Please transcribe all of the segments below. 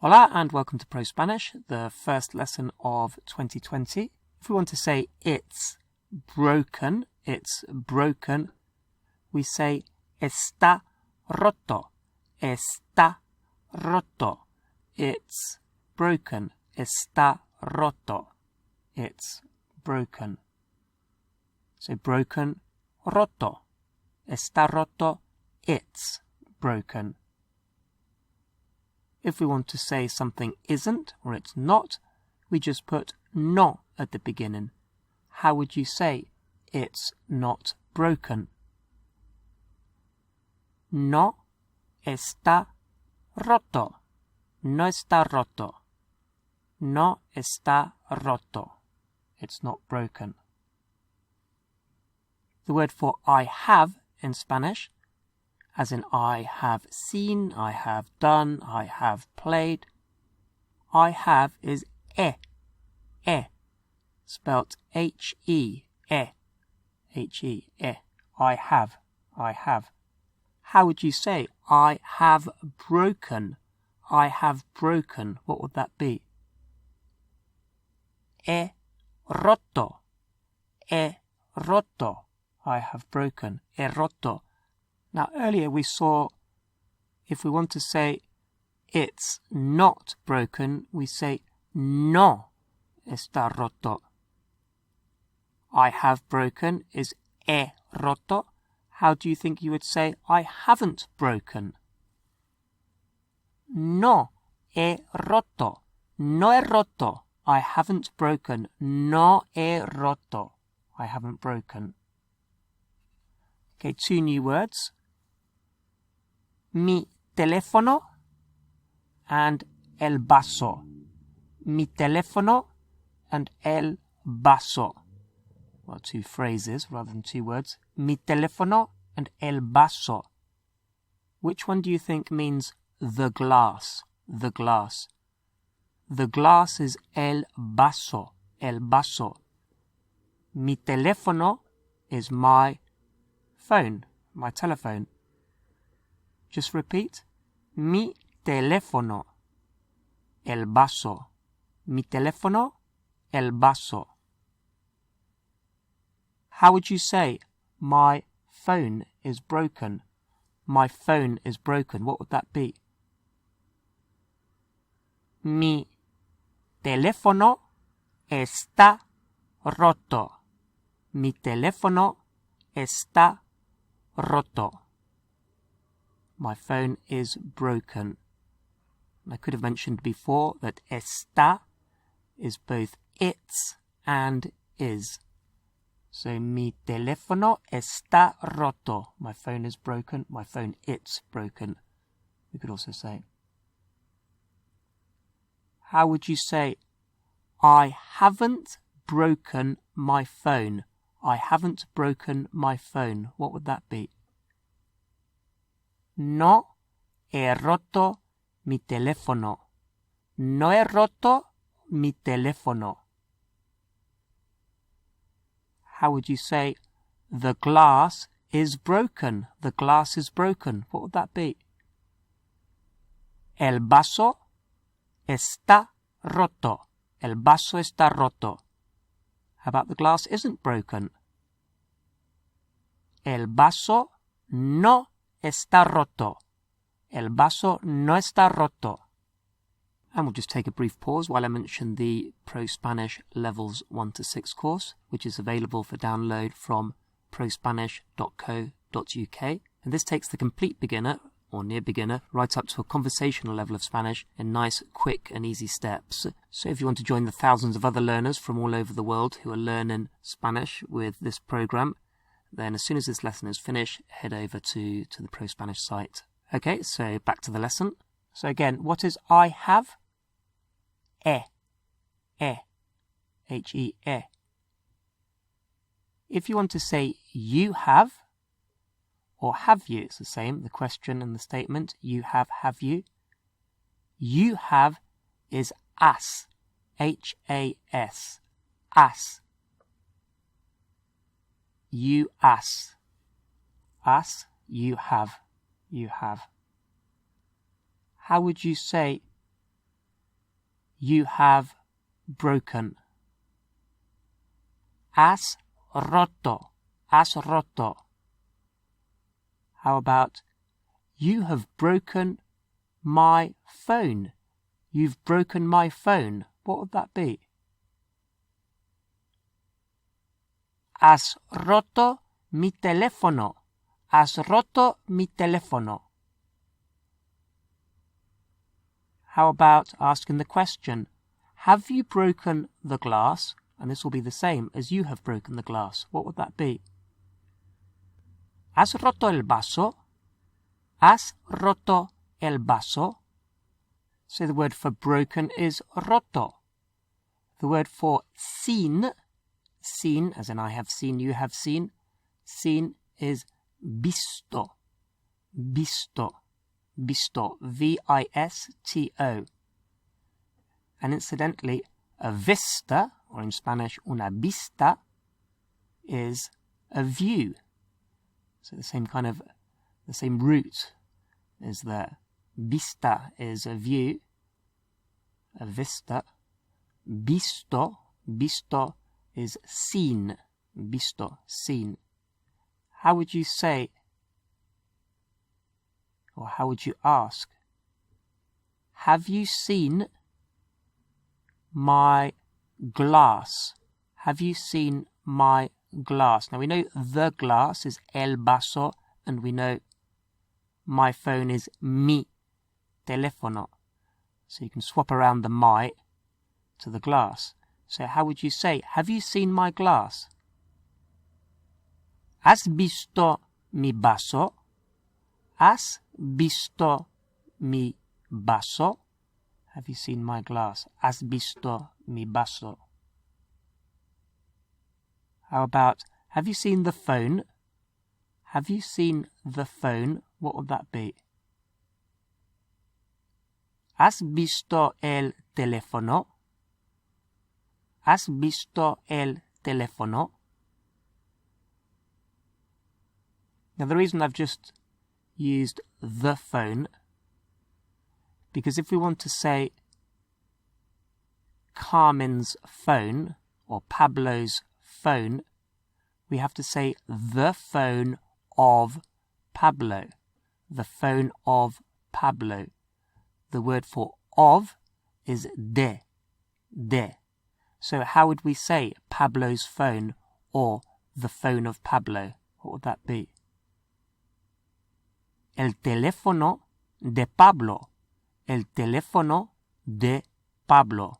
Hola and welcome to ProSpanish, the first lesson of 2020. If we want to say it's broken, we say está roto, está roto. It's broken, está roto. It's broken. So broken, roto. Está roto, it's broken. If we want to say something isn't or it's not, we just put no at the beginning. How would you say it's not broken? No está roto. No está roto. No está roto. It's not broken. The word for I have in Spanish, as in I have seen, I have done, I have played. I have is e, spelt H-E, H-E, I have. How would you say I have broken? I have broken. What would that be? He roto. I have broken. He roto. Now, earlier we saw if we want to say it's not broken, we say no está roto. I have broken is he roto. How do you think you would say I haven't broken? No he roto. No he roto. I haven't broken. No he roto. I haven't broken. Okay, two new words. Mi teléfono and el vaso. Mi teléfono and el vaso. Well, two phrases rather than two words. Mi teléfono and el vaso. Which one do you think means the glass? The glass. The glass is el vaso. El vaso. Mi teléfono is my phone, my telephone. Just repeat. Mi teléfono. El vaso. Mi teléfono. El vaso. How would you say, my phone is broken? My phone is broken. What would that be? Mi teléfono está roto. Mi teléfono está roto. My phone is broken. I could have mentioned before that está is both it's and is. So, mi teléfono está roto. My phone is broken. My phone, it's broken. We could also say. How would you say, I haven't broken my phone? I haven't broken my phone. What would that be? No he roto mi teléfono. No he roto mi teléfono. How would you say, the glass is broken? The glass is broken. What would that be? El vaso está roto. El vaso está roto. How about the glass isn't broken? El vaso no está roto. El vaso no está roto. And we'll just take a brief pause while I mention the ProSpanish Levels 1 to 6 course, which is available for download from prospanish.co.uk. And this takes the complete beginner, or near beginner, right up to a conversational level of Spanish in nice, quick and easy steps. So if you want to join the thousands of other learners from all over the world who are learning Spanish with this program, then as soon as this lesson is finished, head over to the ProSpanish site. Okay, so back to the lesson. So again, what is I have? H-E, e. If you want to say you have, or have you, it's the same, the question and the statement, you have you. You have is has, H-A-S, has. You has. Has, you have. You have. How would you say You have broken. Has roto. Has roto. How about you have broken my phone? You've broken my phone. What would that be? Has roto mi teléfono. Has roto mi teléfono. How about asking the question, have you broken the glass? And this will be the same as you have broken the glass. What would that be? ¿Has roto el vaso? ¿Has roto el vaso? So the word for broken is roto. The word for seen, seen as in I have seen, you have seen, seen is visto. Visto. Visto. V-I-S-T-O. And incidentally, a vista, or in Spanish, una vista, is a view. So the same root is there. Vista is a view, a vista. Visto, visto is seen. Visto, seen. How would you say, or how would you ask, have you seen my glass? Have you seen my glass? Now we know the glass is el vaso, and we know my phone is mi teléfono. So you can swap around the my to the glass. So how would you say, have you seen my glass? ¿Has visto mi vaso? ¿Has visto mi vaso? Have you seen my glass? ¿Has visto mi vaso? How about, have you seen the phone? Have you seen the phone? What would that be? ¿Has visto el teléfono? ¿Has visto el teléfono? Now the reason I've just used the phone, because if we want to say Carmen's phone or Pablo's phone, we have to say the phone of Pablo. The phone of Pablo. The word for of is de. De. So how would we say Pablo's phone or the phone of Pablo? What would that be? El teléfono de Pablo. El teléfono de Pablo.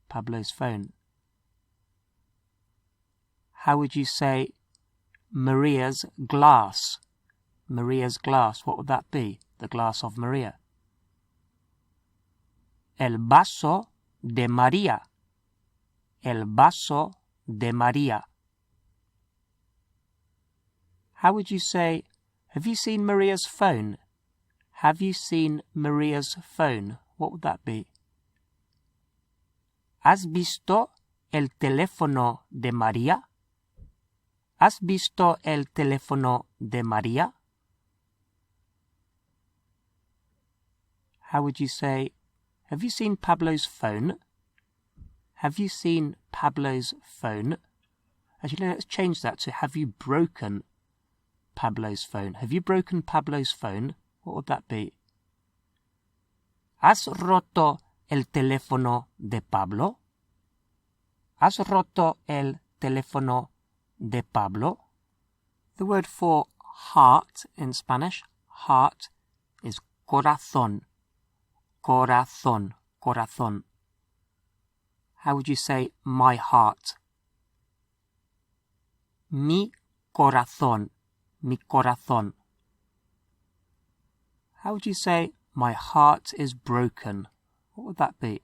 Pablo's phone. How would you say Maria's glass? Maria's glass. What would that be? The glass of Maria. El vaso de María. El vaso de María. How would you say, have you seen Maria's phone? Have you seen Maria's phone? What would that be? ¿Has visto el teléfono de María? ¿Has visto el teléfono de María? How would you say, have you seen Pablo's phone? Have you seen Pablo's phone? Actually, let's change that to have you broken Pablo's phone? Have you broken Pablo's phone? What would that be? ¿Has roto el teléfono de Pablo? ¿Has roto el teléfono de Pablo? The word for heart in Spanish, heart, is corazón. Corazón, corazón. How would you say my heart? Mi corazón, mi corazón. How would you say my heart is broken? What would that be?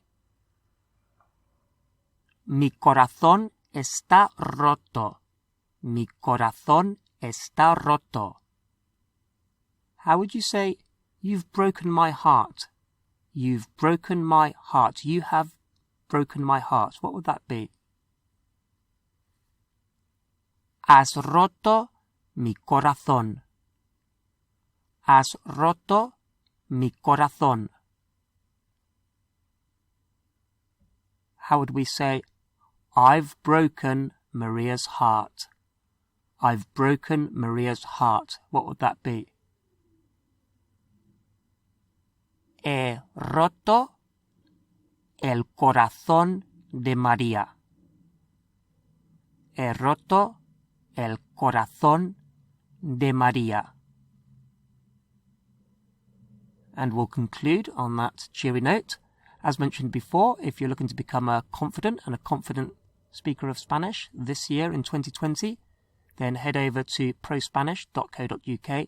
Mi corazón está roto. Mi corazón está roto. How would you say, you've broken my heart? You've broken my heart. You have broken my heart. What would that be? Has roto mi corazón. Has roto mi corazón. how would we say, I've broken Maria's heart? I've broken Maria's heart. What would that be? He roto el corazón de María. He roto el corazón de María. And we'll conclude on that cheery note. As mentioned before, if you're looking to become a confident speaker of Spanish this year in 2020, then head over to prospanish.co.uk,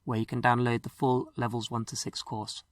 where you can download the full Levels 1 to 6 course.